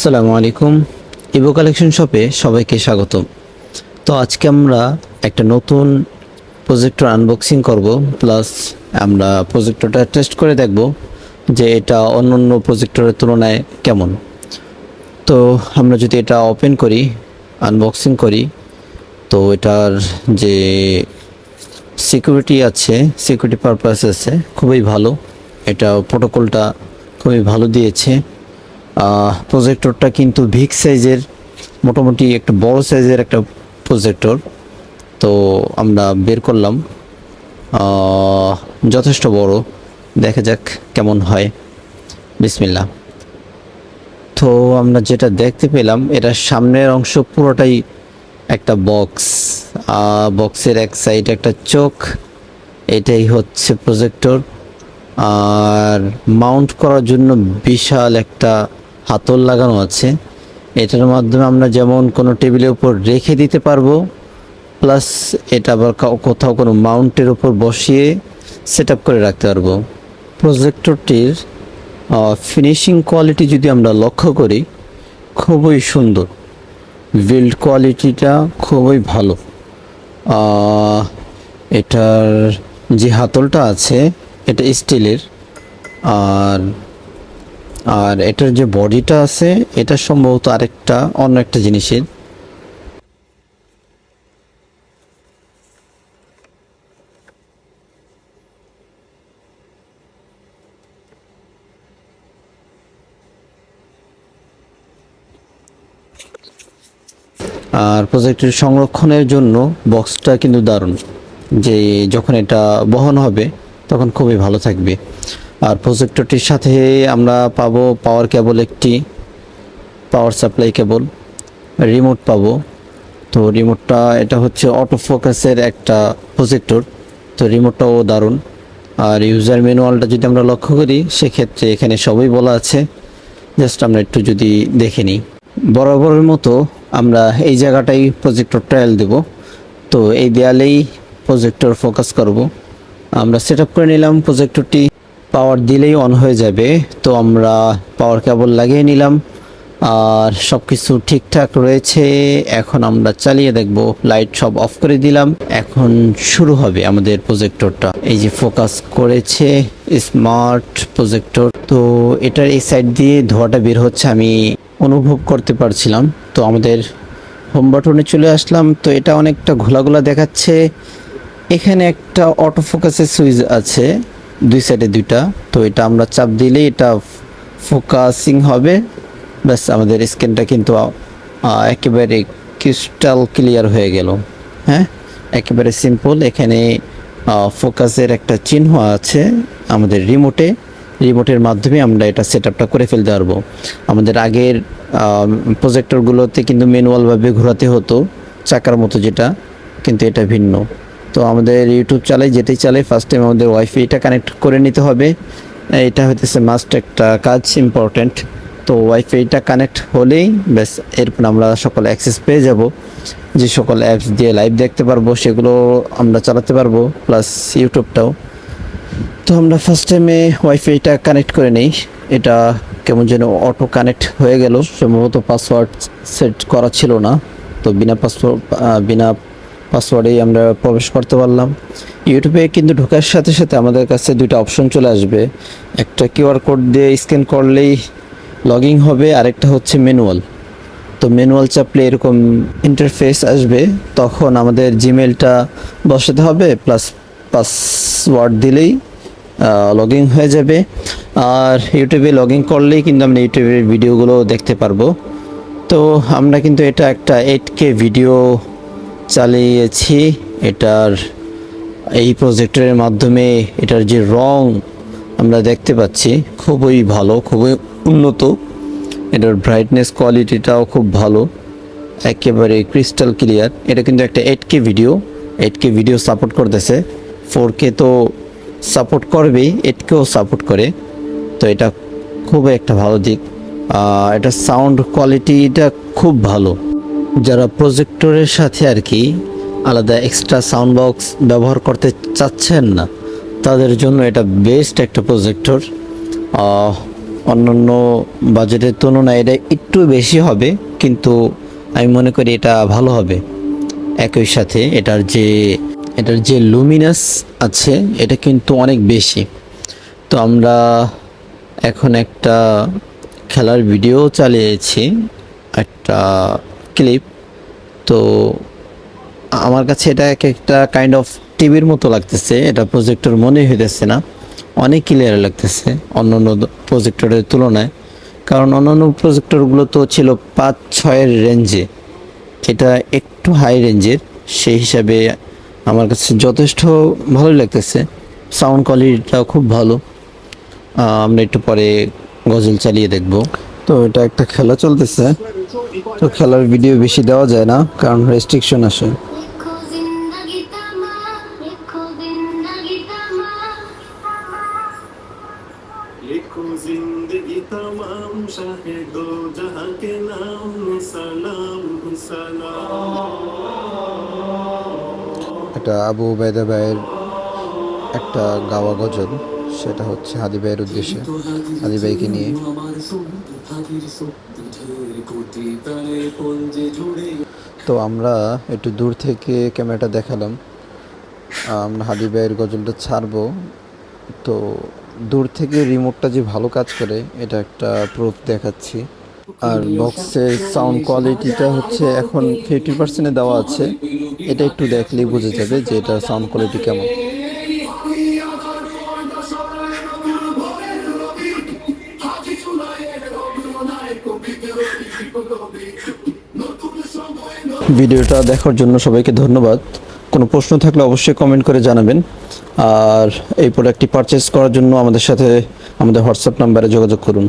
আসসালামু আলাইকুম। Ivo collection শপে সবাইকে স্বাগত। তো আজকে আমরা একটা নতুন প্রজেক্টর আনবক্সিং করব, প্লাস আমরা প্রজেক্টরটা টেস্ট করে দেখব যে এটা অন্যান্য প্রজেক্টরের তুলনায় কেমন। তো আমরা যদি এটা ওপেন করি, আনবক্সিং করি, তো এটার যে সিকিউরিটি আছে, সিকিউরিটি পারপাস আছে, খুবই ভালো। এটা প্রোটোকলটা খুবই ভালো দিয়েছে। প্রজেক্টরটা কিন্তু বিগ সাইজের, মোটামুটি একটা বড় সাইজের একটা প্রজেক্টর। তো আমরা বের করলাম, যথেষ্ট বড়। দেখা যাক কেমন হয়। বিসমিল্লাহ। তো আমরা যেটা দেখতে পেলাম, এটার সামনের অংশ পুরোটাই একটা বক্স, বক্সের এক সাইড একটা চোখ, এটাই হচ্ছে প্রজেক্টর। আর মাউন্ট করার জন্য বিশাল একটা হাতল লাগানো আছে। এটার মাধ্যমে আমরা যেমন কোনো টেবিলের উপর রেখে দিতে পারবো, প্লাস এটা আবার কোথাও কোনো মাউন্টের উপর বসিয়ে সেট আপ করে রাখতে পারবো। প্রজেক্টরটির ফিনিশিং কোয়ালিটি যদি আমরা লক্ষ্য করি, খুবই সুন্দর। বিল্ড কোয়ালিটিটা খুবই ভালো। এটার যে হাতলটা আছে এটা স্টিলের, আর আর এটার যে বডিটা আছে এটা সম্ভবত আরেকটা অন্য একটা জিনিসের। আর প্রজেক্টের সংরক্ষণের জন্য বক্সটা কিন্তু দারুণ, যে যখন এটা বহন হবে তখন খুবই ভালো থাকবে। আর প্রজেক্টরটির সাথে আমরা পাবো পাওয়ার কেবল, একটি পাওয়ার সাপ্লাই কেবল, রিমোট পাবো। তো রিমোটটা, এটা হচ্ছে অটো ফোকাসের একটা প্রজেক্টর, তো রিমোটটাও দারুণ। আর ইউজার ম্যানুয়ালটা যদি আমরা লক্ষ্য করি, সেক্ষেত্রে এখানে সবই বলা আছে। জাস্ট আমরা একটু যদি দেখে নিই। বরাবরের মতো আমরা এই জায়গাটাই প্রজেক্টর ট্রায়াল দেব। তো এই দেয়ালেই প্রজেক্টর ফোকাস করব। আমরা সেট আপ করে নিলাম প্রজেক্টরটি, পাওয়ার দিলেই অন হয়ে যাবে। তো আমরা পাওয়ার কেবল লাগিয়ে নিলাম, আর সব কিছু ঠিকঠাক রয়েছে। এখন আমরা চালিয়ে দেখব। লাইট সব অফ করে দিলাম, এখন শুরু হবে আমাদের প্রজেক্টরটা। এই যে ফোকাস করেছে, স্মার্ট প্রজেক্টর। তো এটার এই সাইড দিয়ে ধোঁয়াটা বের হচ্ছে, আমি অনুভব করতে পারছিলাম। তো আমাদের হোম বাটনে চলে আসলাম। তো এটা অনেকটা ঘোলা দেখাচ্ছে। এখানে একটা অটো ফোকাসের সুইচ আছে, দুই সাইডে দুইটা। তো এটা আমরা চাপ দিলেই এটা ফোকাসিং হবে। ব্যাস, আমাদের স্ক্রিনটা কিন্তু একেবারে ক্রিস্টাল ক্লিয়ার হয়ে গেল। হ্যাঁ, একেবারে সিম্পল। এখানে ফোকাসের একটা চিহ্ন আছে আমাদের রিমোটের মাধ্যমে আমরা এটা সেট আপটা করে ফেলতে পারবো। আমাদের আগের প্রজেক্টরগুলোতে কিন্তু ম্যানুয়ালভাবে ঘোরাতে হতো, চাকার মতো যেটা, কিন্তু এটা ভিন্ন। তো আমাদের ইউটিউব চালাই, যেটাই চালাই, ফার্স্ট টাইম আমাদের ওয়াইফাইটা কানেক্ট করে নিতে হবে। এটা হইতেছে মাস্ট একটা কাজ, ইম্পর্ট্যান্ট। তো ওয়াইফাইটা কানেক্ট হলেই ব্যাস, এরপর আমরা সকল অ্যাক্সেস পেয়ে যাব। যে সকল অ্যাপস দিয়ে লাইভ দেখতে পারবো সেগুলো আমরা চালাতে পারবো, প্লাস ইউটিউবটাও। তো আমরা ফার্স্ট টাইমে ওয়াইফাইটা কানেক্ট করে নেই। এটা কেমন যেন অটো কানেক্ট হয়ে গেল, সম্ভবত পাসওয়ার্ড সেট করা ছিল না। তো বিনা পাসওয়ার্ডেই আমরা প্রবেশ করতে পারলাম। ইউটিউবে কিন্তু ঢোকার সাথে সাথে আমাদের কাছে দুইটা অপশন চলে আসবে। একটা কিউআর কোড দিয়ে স্ক্যান করলেই লগইন হবে, আরেকটা হচ্ছে ম্যানুয়াল। তো ম্যানুয়াল চাপলে এরকম ইন্টারফেস আসবে, তখন আমাদের জিমেলটা বসাতে হবে, প্লাস পাসওয়ার্ড দিলেই লগইন হয়ে যাবে। আর ইউটিউবে লগইন করলেই কিন্তু আমরা ইউটিউবের ভিডিওগুলো দেখতে পারবো। তো আমরা কিন্তু এটা একটা 8K ভিডিও চালিয়েছি এটার এই প্রজেক্টরের মাধ্যমে। এটার যে রং আমরা দেখতে পাচ্ছি খুবই ভালো, খুবই উন্নত। এটার ব্রাইটনেস কোয়ালিটিটাও খুব ভালো, একেবারে ক্রিস্টাল ক্লিয়ার। এটা কিন্তু একটা 8K ভিডিও সাপোর্ট করতেছে। 4K তো সাপোর্ট করবেই, 8Kও সাপোর্ট করে। তো এটা খুবই একটা ভালো দিক। এটা সাউন্ড কোয়ালিটিটা খুব ভালো। যারা প্রজেক্টরের সাথে আর কি আলাদা এক্সট্রা সাউন্ড বক্স ব্যবহার করতে চাচ্ছেন না, তাদের জন্য এটা বেস্ট একটা প্রজেক্টর। অন্যান্য বাজেটের তুলনায় এটা একটু বেশি হবে, কিন্তু আমি মনে করি এটা ভালো হবে। একই সাথে এটার যে লুমিনাস আছে এটা কিন্তু অনেক বেশি। তো আমরা এখন একটা খেলার ভিডিও চালিয়েছি, একটা ক্লিপ। তো আমার কাছে এটা একটা কাইন্ড অফ টিভির মতো লাগতেছে, এটা প্রজেক্টর মনে হইতেছে না, অনেক ক্লিয়ার লাগতেছে অন্যান্য প্রজেক্টরের তুলনায়। কারণ অন্যান্য প্রজেক্টরগুলো তো ছিল 5-6-এর রেঞ্জে, এটা একটু হাই রেঞ্জের, সেই হিসাবে আমার কাছে যথেষ্ট ভালোই লাগতেছে। সাউন্ড কোয়ালিটিটাও খুব ভালো। আমরা একটু পরে গজল চালিয়ে দেখব। তো এটা একটা খেলা চলতেছে, তো খেলার ভিডিও বেশি দেওয়া যায় না কারণ রেস্ট্রিকশন আসে। लिखो जिंदगी तमाम लिखो जिंदगी तमाम लिखो जिंदगी तमाम शाहे दो जहां के नाम में सलाम सलाम। এটা আবু উবাইদা ভাইয়ের একটা গাওয়া গজল, সেটা হচ্ছে হাদি ভাইয়ের উদ্দেশ্যে, হাদি ভাইকে নিয়ে। তো আমরা একটু দূর থেকে ক্যামেরাটা দেখালাম, আমরা হাদি ভাইয়ের গজলটা ছাড়বো। তো দূর থেকে রিমোটটা যে ভালো কাজ করে এটা একটা প্রুফ দেখাচ্ছি। আর বক্সের সাউন্ড কোয়ালিটিটা হচ্ছে এখন 50% দেওয়া আছে, এটা একটু দেখলেই বোঝা যাবে যে এটার সাউন্ড কোয়ালিটি কেমন। ভিডিওটা দেখার জন্য সবাইকে ধন্যবাদ। কোনো প্রশ্ন থাকলে অবশ্যই কমেন্ট করে জানাবেন। আর এই প্রোডাক্টটি পারচেস করার জন্য আমাদের সাথে আমাদের হোয়াটসঅ্যাপ নাম্বারে যোগাযোগ করুন।